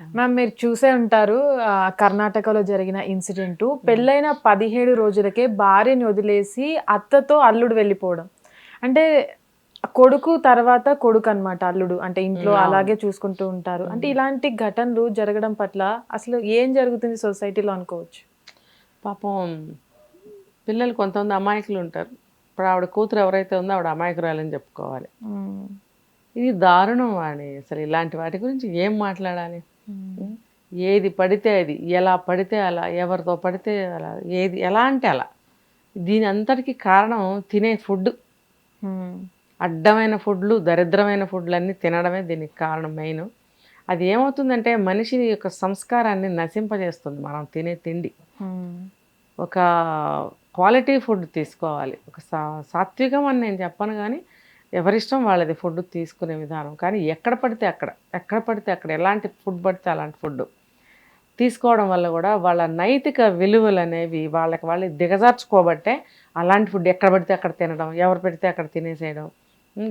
Ma'am మీరు చూసే ఉంటారు కర్ణాటకలో జరిగిన ఇన్సిడెంటు. పెళ్ళైన 17 రోజులకే భార్యని వదిలేసి అత్తతో అల్లుడు వెళ్ళిపోవడం. అంటే కొడుకు తర్వాత కొడుకనమాట అల్లుడు. అంటే ఇంట్లో అవును. అలాగే చూసుకుంటూ ఉంటారు. అంటే హ్మ్. ఇలాంటి ఘటనలు జరగడం పట్ల అసలు ఏం జరుగుతుంది సొసైటీలో అనుకోవచ్చు? పాపం పిల్లలు కొంతమంది అమాయకులుంటారు. ఇప్పుడు ఆవిడ కూతురు ఎవరైతే ఉందో ఆవిడ అమాయకురాలని చెప్పుకోవాలి. హ్మ్. ఇది దారుణం వాణి. అసలు ఇలాంటి వాటి గురించి ఏం మాట్లాడాలి? హ్మ్. హ్మ్. ఏది పడితే అది, ఎలా పడితే అలా, ఎవరితో పడితే అలా, ఏది ఎలా అంటే అలా. దీని అంతటికి కారణం తినే ఫుడ్. హ్మ్. అడ్డమైన ఫుడ్లు, దరిద్రమైన ఫుడ్లన్నీ తినడమే దీనికి కారణం మెయిను. అది ఏమవుతుందంటే మనిషి యొక్క సంస్కారాన్ని నశింపజేస్తుంది మనం తినే తిండి. హ్మ్. ఒక క్వాలిటీ ఫుడ్ తీసుకోవాలి. ఒక సాత్వికం అని నేను చెప్పను గానీ, ఎవరిష్టం వాళ్ళది ఫుడ్ తీసుకునే విధానం. కానీ ఎక్కడ పడితే అక్కడ, ఎక్కడ పడితే అక్కడ ఎలాంటి ఫుడ్ పడితే అలాంటి ఫుడ్డు తీసుకోవడం వల్ల గూడా వాళ్ళ నైతిక విలువలనేవి వాళ్ళకి వాళ్ళే దిగజార్చుకోబట్టే అలాంటి ఫుడ్ ఎక్కడ పడితే అక్కడ తినడం, ఎవరు పెడితే అక్కడ తినేసేయడం.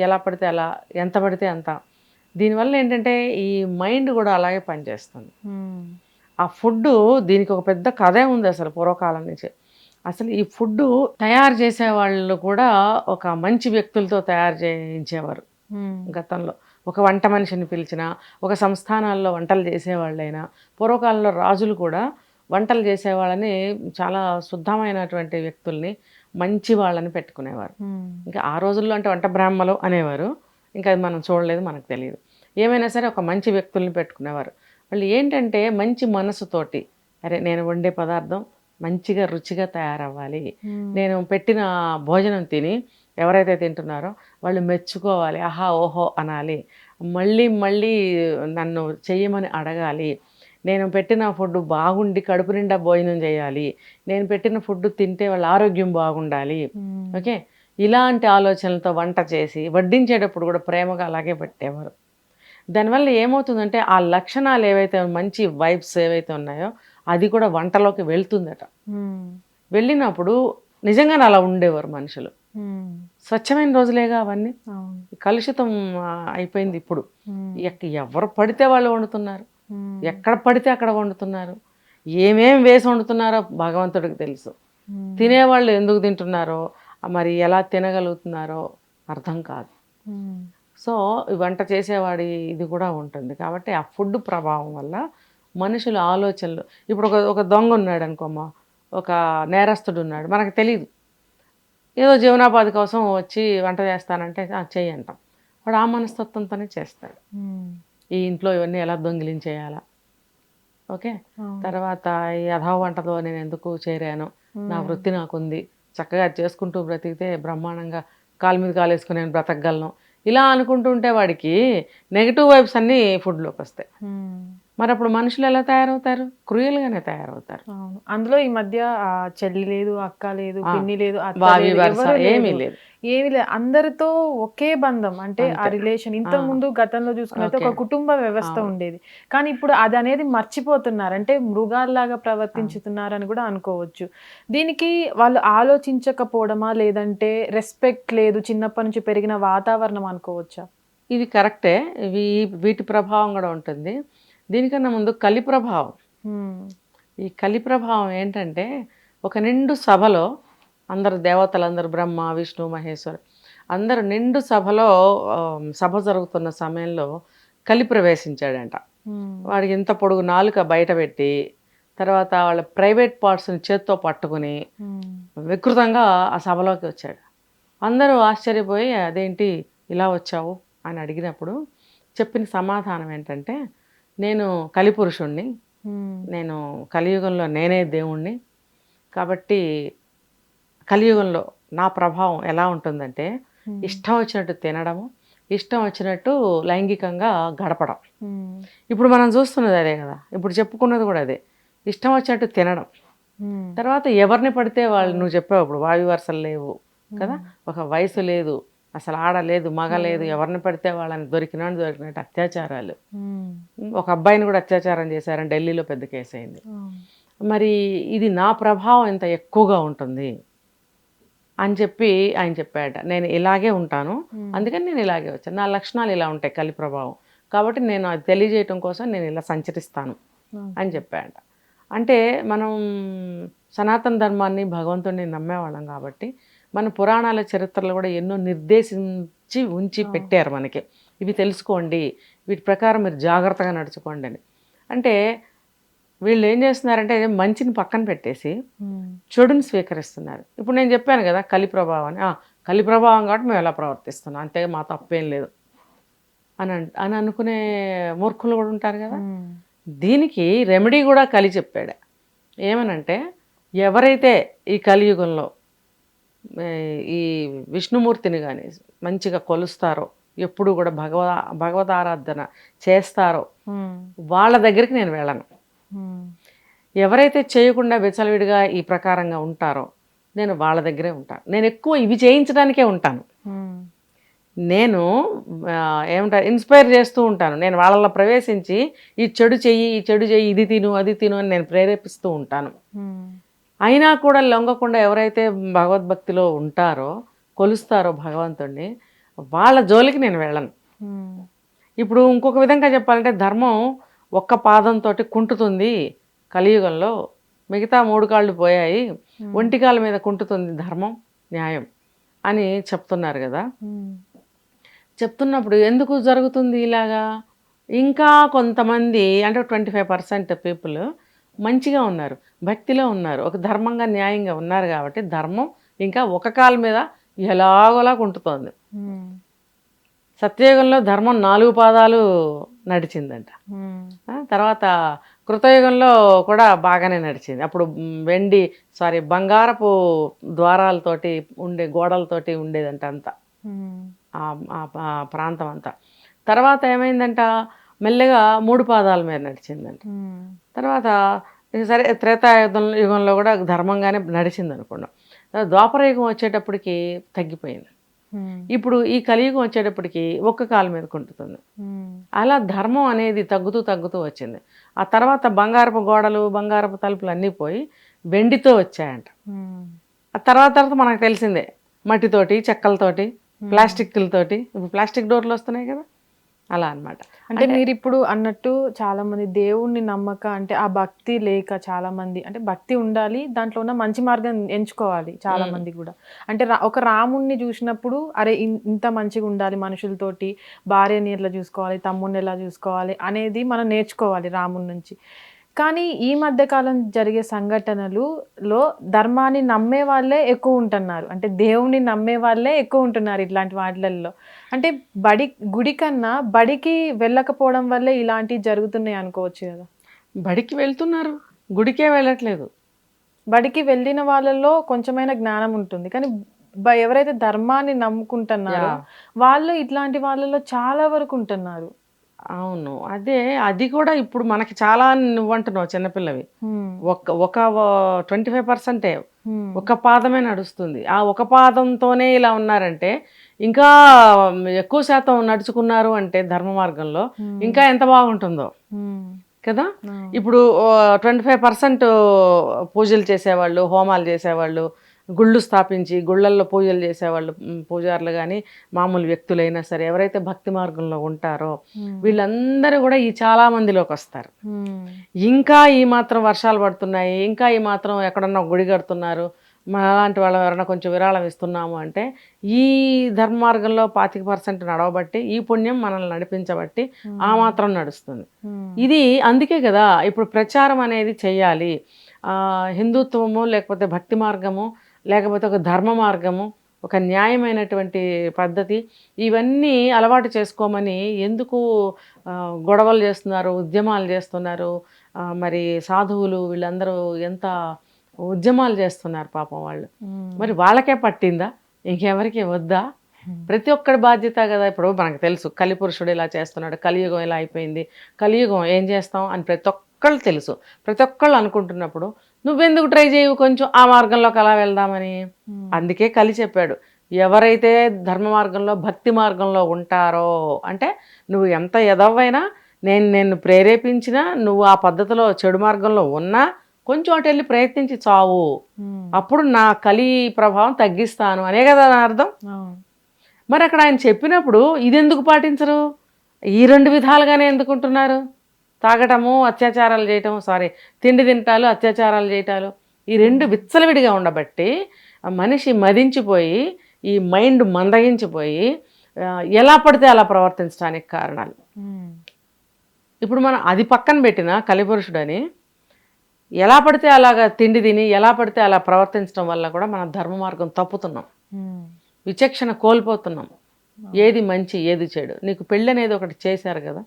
ఎలా పడితే అలా, ఎంత పడితే అంత. దీనివల్ల ఏంటంటే ఈ మైండ్ గూడా అలాగే పనిచేస్తుంది. హ్మ్. ఆ ఫుడ్డు దీనికి ఒక పెద్ద కథే ఉంది అసలు పూర్వకాలం నుంచి. అసలు ఈ ఫుడ్డు తయారు చేసేవాళ్ళు కూడా ఒక మంచి వ్యక్తులతో తయారు చేయించేవారు హ్మ్. గతంలో. ఒక వంట మనిషిని పిలిచినా, ఒక సంస్థానాల్లో వంటలు చేసేవాళ్ళైనా, పూర్వకాలంలో రాజులు కూడా వంటలు చేసేవాళ్ళని చాలా శుద్ధమైనటువంటి వ్యక్తుల్ని, మంచి వాళ్ళని పెట్టుకునేవారు. హ్మ్. ఇంకా ఆ రోజుల్లో అంటే వంట బ్రాహ్మలు అనేవారు. ఇంకా అది మనం చూడలేదు, మనకు తెలీదు. ఏమైనా సరే ఒక మంచి వ్యక్తుల్ని పెట్టుకునేవారు. వాళ్ళు ఏంటంటే మంచి మనసుతోటి, అరే నేను వండే పదార్థం మంచిగా రుచిగా తయారవ్వాలి. హ్మ్. నేను పెట్టిన భోజనం తిని ఎవరైతే తింటున్నారో వాళ్ళు మెచ్చుకోవాలి. ఆహా! ఓహో! అనాలి. మళ్ళీ మళ్ళీ నన్ను చెయ్యమని అడగాలి. నేను పెట్టిన ఫుడ్ బాగుండి కడుపు నిండా భోజనం చేయాలి. నేను పెట్టిన ఫుడ్ తింటే వాళ్ళ ఆరోగ్యం బాగుండాలి. హ్మ్. ఓకే. ఇలాంటి ఆలోచనలతో వంట చేసి వడ్డించేటప్పుడు కూడా ప్రేమగా అలాగే పెట్టేవారు. దానివల్ల ఏమవుతుందంటే ఆ లక్షణాలు ఏవైతే మంచి వైబ్స్ ఏవైతే ఉన్నాయో అది కూడా వంటలోకి వెళ్తుందట. హ్మ్. వెళ్ళినప్పుడు నిజంగానే అలా ఉండేవారు మనుషులు. హ్మ్. స్వచ్ఛమైన రోజులేగా అవన్నీ. అవును. కలుషితం అయిపోయింది ఇప్పుడు. హ్మ్. ఎవరు పడితే వాళ్ళు వండుతున్నారు. హ్మ్. ఎక్కడ పడితే అక్కడ వండుతున్నారు. ఏమేం వేసి వండుతున్నారో భగవంతుడికి తెలుసు. హ్మ్. తినేవాళ్ళు ఎందుకు తింటున్నారో, మరి ఎలా తినగలుగుతున్నారో అర్థం కాదు. హ్మ్. సో, ఈ వంట చేసేవాడి ఇది కూడా ఉంటుంది. కాబట్టి ఆ ఫుడ్ ప్రభావం వల్ల మనుషుల ఆలోచనలు ఇప్పుడు ఒక దొంగున్నాడనుకోమ్మా, ఒక నేరస్తుడున్నాడు. మనకు తెలీదు. ఏదో జీవనోపాధి కోసం వచ్చి వంట చేస్తానంటే, ఆ! చెయ్యి అంటాం. వాడు ఆ మనస్తత్వంతోనే చేస్తాడు. హ్మ్. ఈ ఇంట్లో ఇవన్నీ ఎలా దొంగిలించేయాలా? ఓకే. అవును. తర్వాత ఈ ఎదవ వంటలో నేనెందుకు చేరాను? నా హ్మ్. వృత్తి నాకుంది. చక్కగా అది చేసుకుంటూ బ్రతికితే బ్రహ్మాండంగా కాలు మీద కాలేసుకొని నేను బ్రతకగలను. ఇలా అనుకుంటూ ఉంటే వాడికి నెగెటివ్ వైబ్స్ అన్నీ ఫుడ్‌లోకొస్తాయి. హ్మ్. మరప్పుడు మనుషులు ఎలా తయారవుతారు? క్రూయల్‌గానే తయారవుతారు. అవును. అందులో ఈ మధ్య చెల్లి లేదు, అక్క లేదు, ఆ! పిన్ని లేదు, అత్త వావి లేదు, వరస ఎవరు ఏమీ లేదు. లేదు. ఏమి లేదు. అందరితో ఒకే బంధం. అంటే ఆ అంతే. రిలేషన్ ఆ! ఇంతకుముందు గతంలో చూసుకున్నైతే ఓకే. ఒక కుటుంబ వ్యవస్థ అవును. ఉండేది. కానీ ఇప్పుడు అదనేది మర్చిపోతున్నారు. అంటే మృగాల్లాగా అవును. ప్రవర్తించుతున్నారని గూడా అనుకోవచ్చు. దీనికి వాళ్ళు ఆలోచించకపోవడమా? లేదంటే రెస్పెక్ట్ లేదు చిన్నప్పటి నుంచి పెరిగిన వాతావరణం అనుకోవచ్చా? ఇది కరెక్టే. వీటి ప్రభావం గూడా ఉంటుంది. దీనికన్నా ముందు కలి ప్రభావం. హ్మ్. ఈ కలి ప్రభావం ఏంటంటే, ఒక నిండు సభలో అందరు దేవతలందరూ బ్రహ్మ, విష్ణు, మహేశ్వరు అందరూ నిండు సభలో సభ జరుగుతున్న సమయంలో కలి ప్రవేశించాడంట. హ్మ్. వాడికి ఇంత పొడుగు నాలుక బయట పెట్టి, తర్వాత వాళ్ళ ప్రైవేట్ పార్ట్స్‌ని చేత్తో పట్టుకొని, హ్మ్. వికృతంగా ఆ సభలోకి వచ్చాడు. అందరూ ఆశ్చర్యపోయి, "అదేంటి ఇలా వచ్చావు?" అని అడిగినప్పుడు చెప్పిన సమాధానం ఏంటంటే, "నేను కలిపురుషుడిని. హ్మ్. నేను కలియుగంలో నేనే దేవుడిని. కాబట్టి కలియుగంలో నా ప్రభావం ఎలా ఉంటుందంటే, హ్మ్. ఇష్టం వచ్చినట్టు తినడము, ఇష్టం వచ్చినట్టు లైంగికంగా గడపడం." హ్మ్. ఇప్పుడు మనం చూస్తున్నది అదే గదా! ఇప్పుడు చెప్పుకున్నది గూడా అదే. ఇష్టం వచ్చినట్టు తినడం. హ్మ్. తర్వాత ఎవరిని పడితే వాళ్ళు అవును. నువ్వు చెప్పావు ఇప్పుడు వావి వరుసలు లేవు కదా! హ్మ్. ఒక వయసు లేదు. అసలు ఆడ లేదు, మగ లేదు. హ్మ్. ఎవరిని పడితే వాళ్ళని దొరికినట్టు అత్యాచారాలు. హ్మ్. ఒక అబ్బాయిని కూడా అత్యాచారం చేశారని ఢిల్లీలో పెద్ద కేసయింది. అవును. మరి ఇది నా ప్రభావం ఇంత ఎక్కువగా ఉంటుంది అని చెప్పి ఆయన చెప్పాడట. నేను ఇలాగే ఉంటాను. హ్మ్. అందుకని నేను ఇలాగే వచ్చాను. నా లక్షణాలు ఇలా ఉంటాయి కలి ప్రభావం. కాబట్టి నేను అది తెలియజేయటం కోసం నేను ఇలా సంచరిస్తాను అని చెప్పాడు. అంటే మనం సనాతన ధర్మాన్ని భగవంతుడిని నమ్మేవాళ్ళం కాబట్టి మన పురాణాల చరిత్రలు కూడా ఎన్నో నిర్దేశించి ఉంచి పెట్టారు మనకి, ఇవి తెలుసుకోండి, వీటి ప్రకారం మీరు జాగ్రత్తగా నడుచుకోండి అని. అంటే వీళ్ళు ఏం చేస్తున్నారంటే మంచిని పక్కన పెట్టేసి చెడుని స్వీకరిస్తున్నారు. ఇప్పుడు నేను చెప్పాను కదా కలి ప్రభావం అని, కలి ప్రభావం కాబట్టి మేము ఎలా ప్రవర్తిస్తున్నాం, అంతే, మా తప్పేం లేదు అని అనుకునే మూర్ఖులు కూడా ఉంటారు కదా. దీనికి రెమెడీ కూడా కలి చెప్పాడు. ఏమనంటే ఎవరైతే ఈ కలియుగంలో ఈ విష్ణుమూర్తిని కానీ మంచిగా కొలుస్తారో, ఎప్పుడు కూడా భగవద్ ఆరాధన చేస్తారో వాళ్ళ దగ్గరికి నేను వెళ్ళను. ఎవరైతే చేయకుండా విచలవిడిగా ఈ ప్రకారంగా ఉంటారో నేను వాళ్ళ దగ్గరే ఉంటాను. నేను ఎక్కువ ఇవి చేయించడానికే ఉంటాను. నేను ఏమంటారు, ఇన్స్పైర్ చేస్తూ ఉంటాను. నేను వాళ్ళలో ప్రవేశించి ఈ చెడు చెయ్యి, ఈ చెడు చెయ్యి, ఇది తిను, అది తిను అని నేను ప్రేరేపిస్తూ ఉంటాను. అయినా కూడా లొంగకుండా ఎవరైతే భగవద్భక్తిలో ఉంటారో, కొలుస్తారో భగవంతుడిని, వాళ్ళ జోలికి నేను వెళ్ళను. ఇప్పుడు ఇంకొక విధంగా చెప్పాలంటే ధర్మం ఒక్క పాదంతో కుంటుతుంది కలియుగంలో, మిగతా 3 కాళ్ళు పోయాయి, ఒంటికాల మీద కుంటుతుంది ధర్మం, న్యాయం అని చెప్తున్నారు కదా. చెప్తున్నప్పుడు ఎందుకు జరుగుతుంది ఇలాగా? ఇంకా కొంతమంది అంటే 25% పీపుల్ మంచిగా ఉన్నారు, భక్తిలో ఉన్నారు, ఒక ధర్మంగా న్యాయంగా ఉన్నారు కాబట్టి ధర్మం ఇంకా ఒక కాలు మీద ఎలాగోలా కుంటుతోంది. సత్యయుగంలో ధర్మం 4 పాదాలు నడిచిందంట. తర్వాత కృతయుగంలో కూడా బాగానే నడిచింది. అప్పుడు బంగారపు ద్వారాలతోటి ఉండే గోడలతోటి ఉండేదంట అంతా ఆ ప్రాంతం అంతా. తర్వాత ఏమైందంట, మెల్లగా 3 పాదాల మీద నడిచిందంట. తర్వాత సరే త్రేతాయుగంలో కూడా ధర్మంగానే నడిచింది అనుకున్నాం. ద్వాపర యుగం వచ్చేటప్పటికి తగ్గిపోయింది. ఇప్పుడు ఈ కలియుగం వచ్చేటప్పటికి ఒక్క కాలు మీద కుంటుతుంది. అలా ధర్మం అనేది తగ్గుతూ వచ్చింది. ఆ తర్వాత బంగారపు గోడలు, బంగారపు తలుపులు అన్నీ పోయి వెండితో వచ్చాయంట. ఆ తర్వాత మనకు తెలిసిందే మట్టితోటి, చెక్కలతోటి, ప్లాస్టిక్లతోటి, ఇప్పుడు ప్లాస్టిక్ డోర్లు వస్తున్నాయి కదా, అలా అన్నమాట. అంటే మీరు ఇప్పుడు అన్నట్టు చాలా మంది దేవుణ్ణి నమ్మక, అంటే ఆ భక్తి లేక, చాలా మంది అంటే భక్తి ఉండాలి, దాంట్లో ఉన్న మంచి మార్గం ఎంచుకోవాలి చాలా మంది కూడా. అంటే ఒక రాముణ్ణి చూసినప్పుడు అరే ఇంత మంచిగా ఉండాలి మనుషులతోటి, భార్యని ఎట్లా చూసుకోవాలి, తమ్ముడిని ఎలా చూసుకోవాలి అనేది మనం నేర్చుకోవాలి రాముడి నుంచి. కానీ ఈ మధ్యకాలం జరిగే సంఘటనలలో ధర్మాన్ని నమ్మే వాళ్ళే ఎక్కువ ఉంటున్నారు, అంటే దేవుణ్ణి నమ్మే వాళ్ళే ఎక్కువ ఉంటున్నారు ఇట్లాంటి వాటిల్లో. అంటే గుడి కన్నా బడికి వెళ్ళకపోవడం వల్లే ఇలాంటివి జరుగుతున్నాయి అనుకోవచ్చు కదా. బడికి వెళ్తున్నారు, గుడికే వెళ్ళట్లేదు. బడికి వెళ్ళిన వాళ్ళలో కొంచెమైనా జ్ఞానం ఉంటుంది, కానీ ఎవరైతే ధర్మాన్ని నమ్ముకుంటున్నారో వాళ్ళు ఇట్లాంటి వాళ్ళలో చాలా వరకు ఉంటున్నారు. అవును, అది కూడా ఇప్పుడు మనకి చాలా నువ్వంటున్నావు చిన్నపిల్లవి, ఒక 25% ఒక పాదమే నడుస్తుంది. ఆ ఒక పాదంతోనే ఇలా ఉన్నారంటే ఇంకా ఎక్కువ శాతం నడుచుకున్నారు అంటే ధర్మ మార్గంలో ఇంకా ఎంత బాగుంటుందో కదా. ఇప్పుడు 25% పూజలు చేసేవాళ్ళు, హోమాలు చేసేవాళ్ళు, గుళ్ళు స్థాపించి గుళ్ళల్లో పూజలు చేసేవాళ్ళు, పూజారులు కానీ మామూలు వ్యక్తులైనా సరే ఎవరైతే భక్తి మార్గంలో ఉంటారో వీళ్ళందరూ కూడా ఈ చాలా మందిలోకి వస్తారు. ఇంకా ఈ మాత్రం వర్షాలు పడుతున్నాయి, ఇంకా ఈ మాత్రం ఎక్కడన్నా గుడి కడుతున్నారు, అలాంటి వాళ్ళు ఎవరైనా కొంచెం విరాళం ఇస్తున్నాము అంటే ఈ ధర్మ మార్గంలో 25% నడవబట్టి, ఈ పుణ్యం మనల్ని నడిపించబట్టి ఆ మాత్రం నడుస్తుంది. ఇది అందుకే కదా ఇప్పుడు ప్రచారం అనేది చెయ్యాలి. హిందుత్వము లేకపోతే భక్తి మార్గము లేకపోతే ఒక ధర్మ మార్గము, ఒక న్యాయమైనటువంటి పద్ధతి, ఇవన్నీ అలవాటు చేసుకోమని ఎందుకు గొడవలు చేస్తున్నారు, ఉద్యమాలు చేస్తున్నారు. మరి సాధువులు వీళ్ళందరూ ఎంత ఉద్యమాలు చేస్తున్నారు పాపం వాళ్ళు. మరి వాళ్ళకే పట్టిందా, ఇంకెవరికి వద్దా? ప్రతి ఒక్కడి బాధ్యత కదా. ఇప్పుడు మనకు తెలుసు కలిపురుషుడు ఇలా చేస్తున్నాడు, కలియుగం ఇలా అయిపోయింది, కలియుగం ఏం చేస్తాం అని ప్రతి ఒక్కళ్ళు తెలుసు. ప్రతి ఒక్కళ్ళు అనుకుంటున్నప్పుడు నువ్వెందుకు ట్రై చేయవు కొంచెం ఆ మార్గంలోకి అలా వెళ్దామని? అందుకే కలి చెప్పాడు, ఎవరైతే ధర్మ మార్గంలో భక్తి మార్గంలో ఉంటారో, అంటే నువ్వు ఎంత ఎదవైనా నేను ప్రేరేపించినా నువ్వు ఆ పద్ధతిలో చెడు మార్గంలో ఉన్నా కొంచెం అటు వెళ్ళి ప్రయత్నించి చావు, అప్పుడు నా కలి ప్రభావం తగ్గిస్తాను అనే కదా నా అర్థం. మరి అక్కడ ఆయన చెప్పినప్పుడు ఇదెందుకు పాటించరు? ఈ 2 విధాలుగానే ఎందుకుంటున్నారు? తాగటము, అత్యాచారాలు చేయటం, తిండి తింటాలు, అత్యాచారాలు చేయటాలు, ఈ 2 విచ్చలవిడిగా ఉండబట్టి మనిషి మదించిపోయి, ఈ మైండ్ మందగించిపోయి ఎలా పడితే అలా ప్రవర్తించడానికి కారణాలు. ఇప్పుడు మనం అది పక్కన పెట్టిన కలిపురుషుడని ఎలా పడితే అలాగా తిండి తిని ఎలా పడితే అలా ప్రవర్తించడం వల్ల కూడా మనం ధర్మ మార్గం తప్పుతున్నాం, విచక్షణ కోల్పోతున్నాం. ఏది మంచి ఏది చెడు. నీకు పెళ్ళి అనేది ఒకటి చేశారు కదా,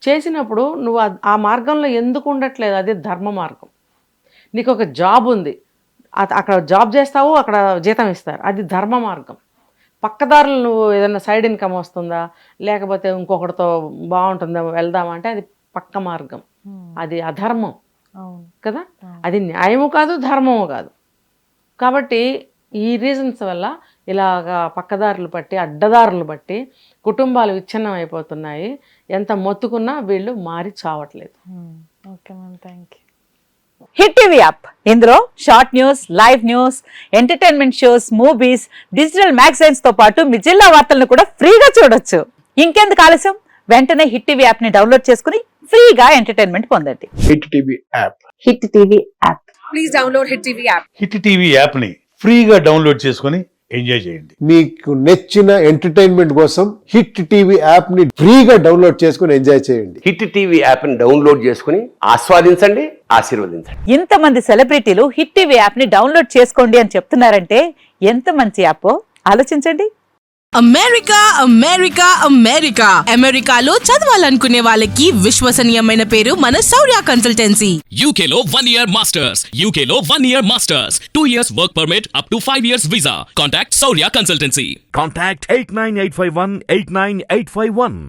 చేసినప్పుడు నువ్వు ఆ మార్గంలో ఎందుకు ఉండట్లేదు? అది ధర్మ మార్గం. నీకు ఒక జాబ్ ఉంది, అక్కడ జాబ్ చేస్తావు, అక్కడ జీతం ఇస్తారు, అది ధర్మ మార్గం. పక్కదారులు నువ్వు ఏదైనా సైడ్ ఇన్కమ్ వస్తుందా, లేకపోతే ఇంకొకటితో బాగుంటుందా వెళ్దామా అంటే అది పక్క మార్గం, అది అధర్మం కదా. అది న్యాయము కాదు, ధర్మము కాదు. కాబట్టి ఈ రీజన్స్ వల్ల ఇలాగా పక్కదారులు బట్టి, అడ్డదారులు బట్టి కుటుంబాలు విచ్ఛిన్నం అయిపోతున్నాయి. ఎంత మొత్తుకున్నా వీళ్ళు మారి చావట్లేదు. Okay ma'am, thank you. Hit TV app, ఇందులో short news, live news, entertainment shows, movies, digital magazines తో పాటు మీ జిల్లా వార్తలను కూడా ఫ్రీగా చూడొచ్చు. ఇంకెందుకు ఆలస్యం, వెంటనే హిట్ టీవీ యాప్ ని డౌన్లోడ్ చేసుకుని ఫ్రీగా ఎంటర్టైన్మెంట్ పొందండి. Hit TV app. Hit TV app. Please download hit TV app. Hit TV యాప్ని ఫ్రీగా డౌన్లోడ్ చేసుకొని ఎంజాయ్ చేయండి. మీకు నచ్చిన ఎంటర్టైన్మెంట్ కోసం హిట్ టీవీ యాప్ ని ఫ్రీగా డౌన్లోడ్ చేసుకొని ఎంజాయ్ చేయండి. హిట్ టీవీ యాప్ని డౌన్లోడ్ చేసుకుని ఆస్వాదించండి, ఆశీర్వదించండి. ఇంతమంది సెలబ్రిటీలు హిట్ టీవీ యాప్ ని డౌన్లోడ్ చేసుకోండి అని చెప్తున్నారంటే ఎంత మంచి యాప్ ఆలోచించండి. అమెరికా అమెరికా అమెరికా అమెరికాలో చదవాలనుకునే వాళ్ళకి విశ్వసనీయమైన పేరు మన శౌర్య కన్సల్టెన్సీ. UK లో 1 year masters. UK లో 1 year masters. 2 years work permit up to 5 years visa. Contact Saurya Consultancy. Contact 89851 89851.